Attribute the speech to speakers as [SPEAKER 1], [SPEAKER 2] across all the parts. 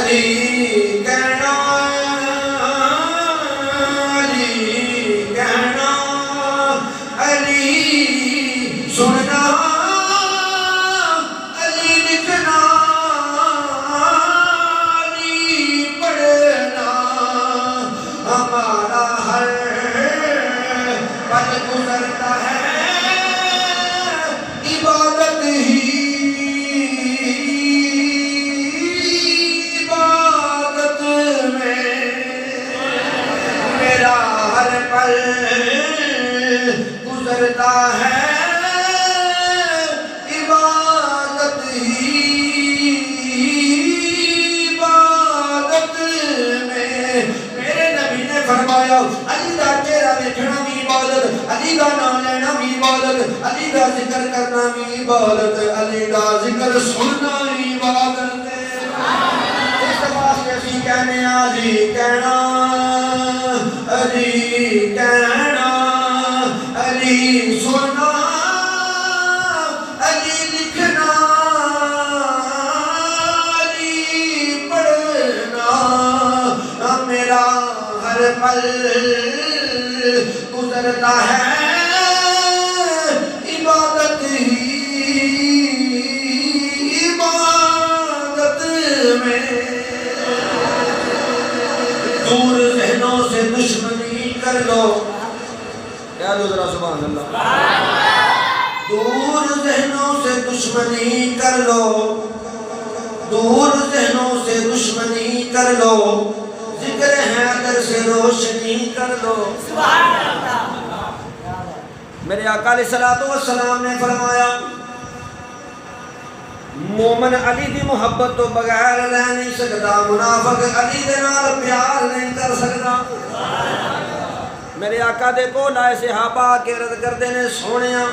[SPEAKER 1] علی کہنا علی کہنا علی سننا علی لکھنا علی پڑھنا ہمارا ہر پل گزرتا ہے عبادت ہی گزرتا ہے عبادت ہی عبادت میں میرے نبی نے فرمایا علی دا چہرہ دیکھنا بھی عبادت علی دا نام لینا بھی عبادت علی دا ذکر کرنا بھی عبادت علی دا ذکر سننا بھی عبادت اس واسطے اسی کہنے علی کہنا علی کہنا علی سننا علی لکھنا علی پڑھنا میرا ہر پل گزرتا ہے عبادت ہی عبادت میں دور ذہنوں سے دشمنی کر لو کیا دو ذرا سبحان اللہ دور ذہنوں سے دشمنی کر لو دور ذہنوں سے دشمنی کر لو ذکر حیدر سے روشنی کر لو سبحان اللہ میرے آقا علیہ السلام نے فرمایا مومن علی دی محبت تو بغیر رہ نہیں سکتا منافق علی دے نال پیار نہیں کر سکتا میرے آقا دے کول آئے صحابہ کے رد کردے نے سونیاں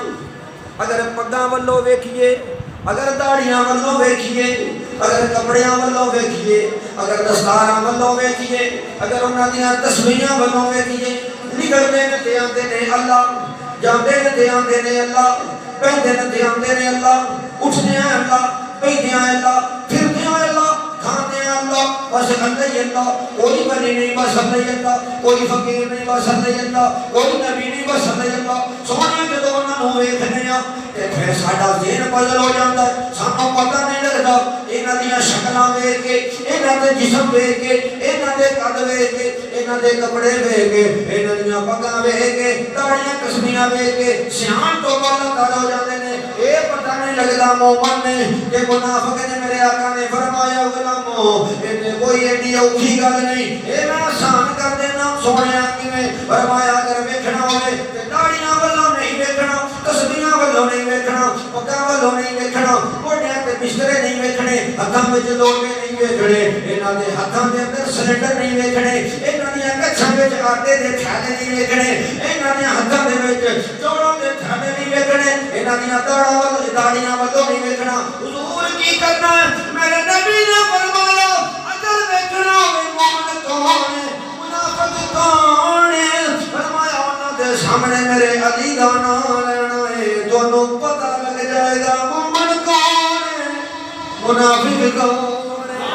[SPEAKER 1] اگر پگاں والو ویکھیے اگر داڑیاں والو ویکھیے اگر کپڑیاں والو ویکھیے اگر دستاراں والو ویکھیے اگر انہاں دیاں تسبیحاں والو ویکھیے نکلدے نے تے آندے نے اللہ جاندے نے تے آندے نے اللہ پہندے نے تے آندے نے اللہ اٹھدے ہیں اللہ بیٹھدے ہیں اللہ پھردے ہیں اللہ کھاندے ہیں اللہ بس اللہ ہی اللہ کوئی ولی نہیں بس اللہ ہی اللہ کوئی فقیر نہیں بس اللہ ہی اللہ کوئی نبی نہیں بس اللہ ہی اللہ سونے جدوں انہاں نوں ویکھنے ہاں تے پھر ساڈا ذہن پزل ہو جاندا ہے سانوں پتہ نہیں لگدا انہاں دیاں شکلاں ویکھ کے انہاں دے جسم ویکھ کے انہاں دے قد ویکھ کے انہاں دے کپڑے ویکھ کے انہاں دیاں پگاں ویکھ کے داڑیاں تسبیحاں ویکھ کے سیاح تو بالا تر ہو جاندے نے اے پتہ نہیں لگدا مومن نے کہ منافق نے میرے آقا نے فرمایا غلامو اے کوئی ایڈی اوکھی گل نہیں اے میں آسان کر دینا سونیا کیویں فرمایا اگر ویکھنا ہوئے تے داڑیاں والوں نہیں ویکھنا تسبیحاں والوں نہیں ویکھنا پگاں والوں نہیں ویکھنا گوڈیاں تے بسترے نہیں ویکھنے ہتھاں وچ لوٹے نہیں ویکھنے انہاں دے ہتھاں دے اندر سلنڈر نہیں ویکھنے انہاں دیاں کچھاں وچ آٹے دے تھیلے نہیں ویکھنے انہاں دیاں ہتھاں دے وچ چوڑاں دے تھیلے نہیں ویکھنے انہاں دیاں داڑیاں والوں نہیں ویکھنا حضور کی کرنا ہے میرے نبی نے فرمایا اگر ویکھنا ہوے مومن کون ہے منافق کون ہے فرمایا انہاں دے سامنے میرے علی دا نام لینا ہے تانوں پتہ لگ جائے گا مومن کون ہے منافق کون ہے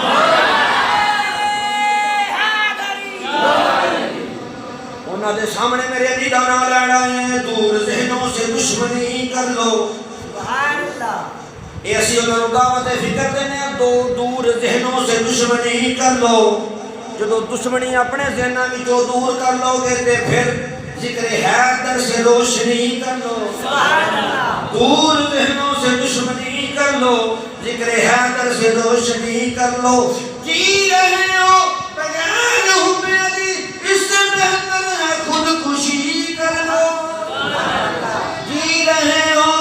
[SPEAKER 1] انہاں دے سامنے میرے علی دا نام لینا ہے دور ذہنوں سے دشمنی کر لو سبحان اللہ اے اسی انہوں دعوت فکر دینے دور ذہنوں سے دشمنی کر لو جدو دشمنی اپنے ذہنوں میں جو دور کر لو گے تے پھر ذکر حیدر سے روشنی کر لو سبحان اللہ دور ذہنوں سے دشمنی کر لو ذکر حیدر سے روشنی کر لو جی رہے ہو بغیر حب علی اس سے بہتر ہے خودکشی کر لو جی رہے ہو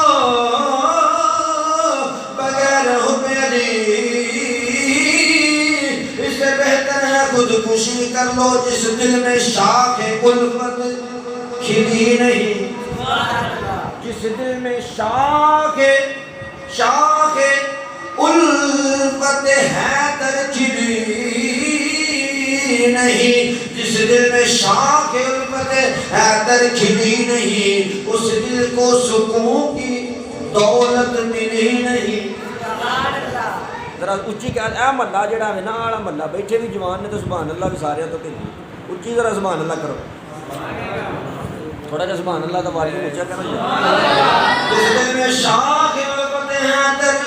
[SPEAKER 1] اس سے بہتر ہے خودکشی کر لو جس دل میں شاخ الفت کھلی نہیں جس دل میں شاخ الفت حیدر کھلی نہیں جس دل میں شاخ الفت حیدر کھلی نہیں اس دل کو سکون کی دولت ملی نہیں ذرا اچھی کہہ اے محلہ جڑا ہے نا آڑا محلہ بیٹھے بھی جوان نے تو سبحان اللہ بھی سارے تو بھیجی اچھی ذرا سبحان اللہ کرو تھوڑا جا سبحان اللہ کا والیوم اونچا کرو جس دل میں شاخ الفت ہیں در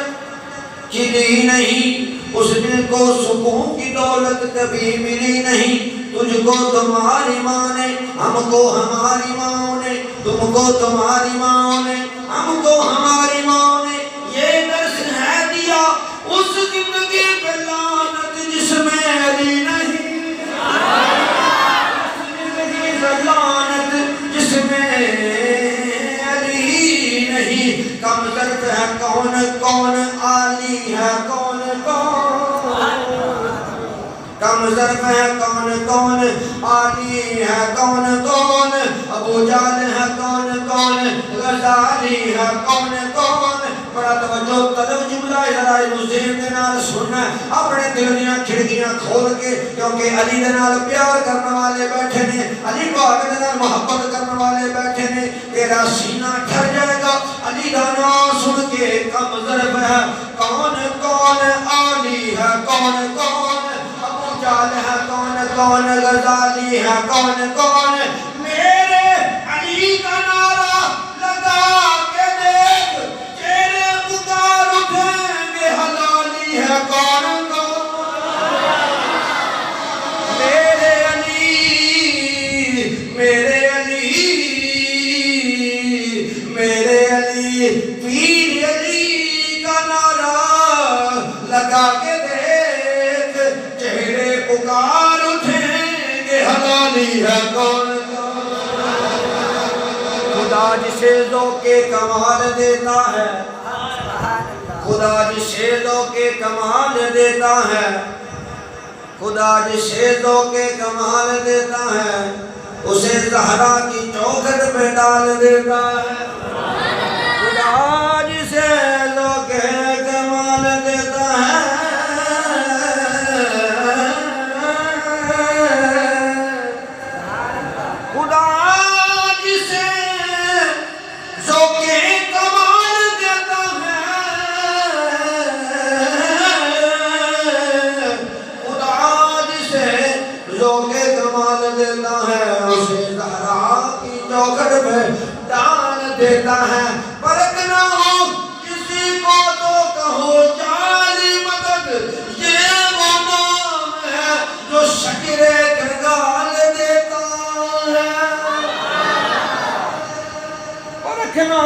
[SPEAKER 1] چلی نہیں اس دل کو سکون کی دولت کبھی ملی نہیں تجھ کو تمہاری ماں نے ہم کو ہماری ماں نے تم کو تمہاری ماں نے ہم کو ہماری ماں نے یہ درس ہے دیا اس زندگی پہ لعنت جس میں علی نہیں اس زندگی پہ لعنت جس میں علی نہیں کم ظرف ہے کون کون عالی ہے کون کون کم ظرف ہے کون کون عالی ہے کون کون ابو جہل ہے کون کون غزالی ہے کون کون بڑا توجہ طلب جملہ ذرائع حسین دے نال سننا اپنے دل دیاں کھڑکیاں کھول کے کیونکہ علی دے نال پیار کرنے والے بیٹھے نے علی پاک دے نال محبت کرنے والے بیٹھے نے تیرا سینہ ٹھر جائے گا علی دا نام سن کے کم ظرف ہے کون کون عالی ہے کون کون ابو جہل ہے کون کون غزالی ہے کون کون میرے علی کا نعرہ لگا کے دیکھ تیرے پکار اٹھیں گے حلالی ہے کون کون میرے علی میرے علی میرے علی پیر علی کا نعرہ لگا کے دیکھ چہرے پکار اٹھیں گے حلالی ہے کون خدا جسے ذوق کمال دیتا ہے خدا جسے ذوق کمال دیتا ہے خدا جسے ذوق کمال دیتا ہے اسے زہرا کی چوکھٹ پہ ڈال دیتا ہے خدا جسے ذوق کمال دیتا ہے دیتا ہے فرق نہ ہو کسی کو تو کہو جعلی مدد یہ وہ نام ہے جو شکر کرگال دیتا ہے فرق نہ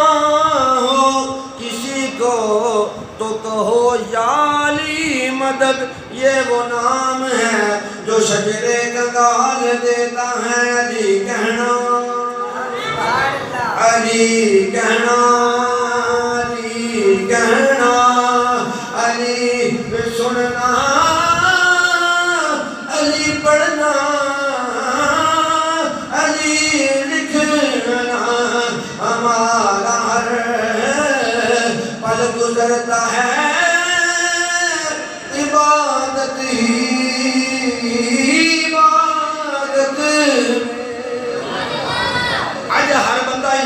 [SPEAKER 1] ہو کسی کو تو کہو جعلی مدد یہ وہ نام ہے جو شکر کرگال دیتا ہے علی کہنا علی کہنا علی کہنا علی سننا علی پڑھنا علی لکھنا ہمارا ہر پل گزرتا ہے عبادت ہی عبادت آج ہر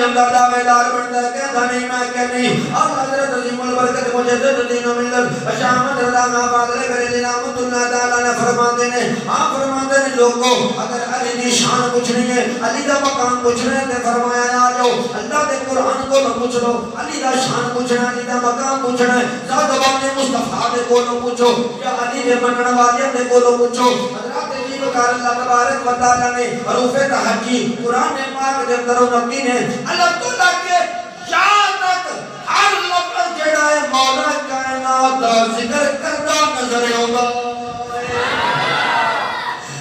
[SPEAKER 1] اللہ دعویدار بنتا ہے کہتا نہیں میں کہ نہیں اب حضرت عظیم البرکت مجدد دین و ملت اشامت رضا میں فاضل بریلی نامت اللہ تعالیٰ نے فرماتے ہیں آپ فرماتے ہیں لوگوں اگر علی دی شان پوچھنی ہے علی دا مقام پوچھنا ہے فرمایا آ جاؤ اللہ دے قرآن کو نہ پوچھ لو علی دا شان پوچھنا علی دا مقام پوچھنا ہے ذات بابنے مصطفیٰ دے کو نہ پوچھو یا علی دے منن والے دے کو نہ پوچھو حضرات علی وقار اللہ تبارک و تعالیٰ نے حروف تحجی قرآن پاک دے اندر نبی نے اللہ تعالیٰ کے یا تک ہر لفظ جڑا ہے مولا کائنات دا ذکر کرتا نظر ہوگا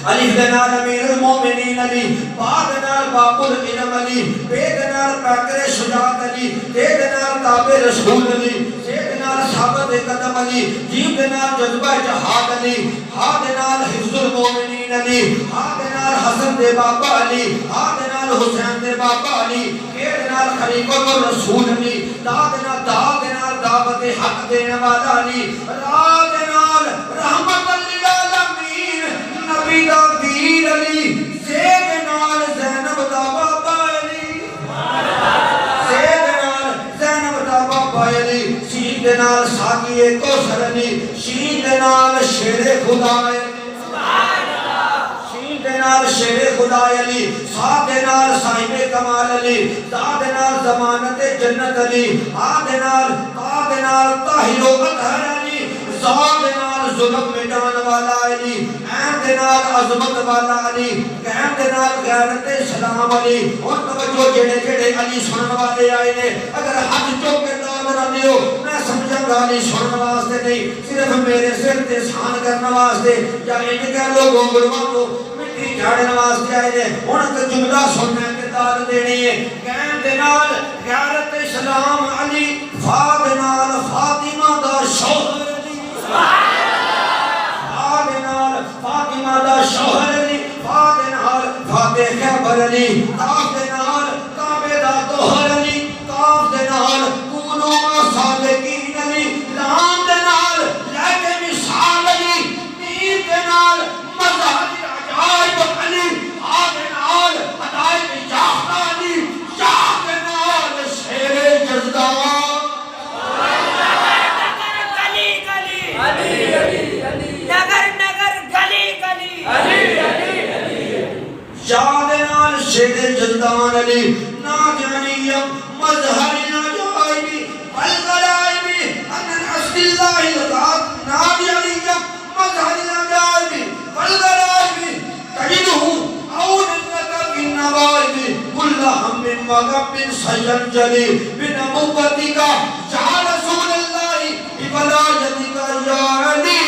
[SPEAKER 1] علی دنال امیر المومنین علی با دنال باب العلم علی بے دنال پیکر شجاعت علی دے دنال تابع رسول علی سے دنال ثابت قدم علی جیم دنال جذبہ جہاد علی ہا دنال حفظ المومنین علی ہا دنال حسن دے بابا علی ہا دنال حسین دے بابا علی کے دنال خلیفۃ الرسول علی دا دنال دعوت حق دینے والا علی را دنال رحمت للعالمین نبی دا پیر علی زید نال زینب دا بابا علی زید نال زینب دا بابا علی سید نال ساقی حاوی کوثر علی شین دے نال شیر خدا شین دے نال شیر خدا علی صاحب دے نال صاحب کمال علی دا دے نال ضمانت جنت علی آ دے نال طاہر و اطہر علی زا دے نال ظلم مٹان والا علی عین دے نال عظمت والا علی قیم دے نال غیرت اسلام علی اور توجہ جڑے جڑے علی سنن والے آئے نے اگر حد چوک کے نام نہ دیو میں سمجھا گا علی سنن واسطے نہیں صرف میرے سر تے سان کرنے واسطے یا ان کے لوگوں گلواں کو مٹی جھاڑنے واسطے آئے نے ان کا جملہ سننے کے داد دینی ہے قیم دے نال غیرت اسلام علی فا دے نال فاطمہ دا شوہر فاطمہ دا شوہر علی فاتح خیبر علی کاف دے نال کعبے دا طہر علی کاف دے نال کونو صادقین علی لام دے نال لے کے مثال علی میم دے نال مظہر عجائب علی آ دے نال ہدایت یافتہ علی یا دے نال شیر جزدان یاد نال شیر جلدان علی ناجانیم مظہر عجائبی والغرائبی ان عصد اللہ لقات ناجانیم مظہر عجائبی والغرائبی تجدہ اوننکا کی نوائبی کل ہم وغب سید جلی بنبوتی کا یا رسول اللہ بولایتی کا یا علی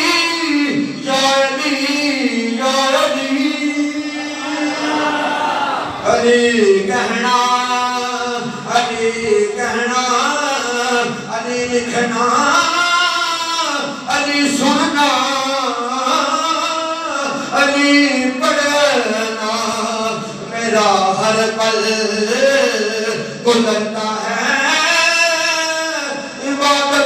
[SPEAKER 1] یا علی یا علی علی کہنا علی کہنا علی لکھنا علی سننا علی پڑھنا میرا ہر پل گزرتا ہے عبادت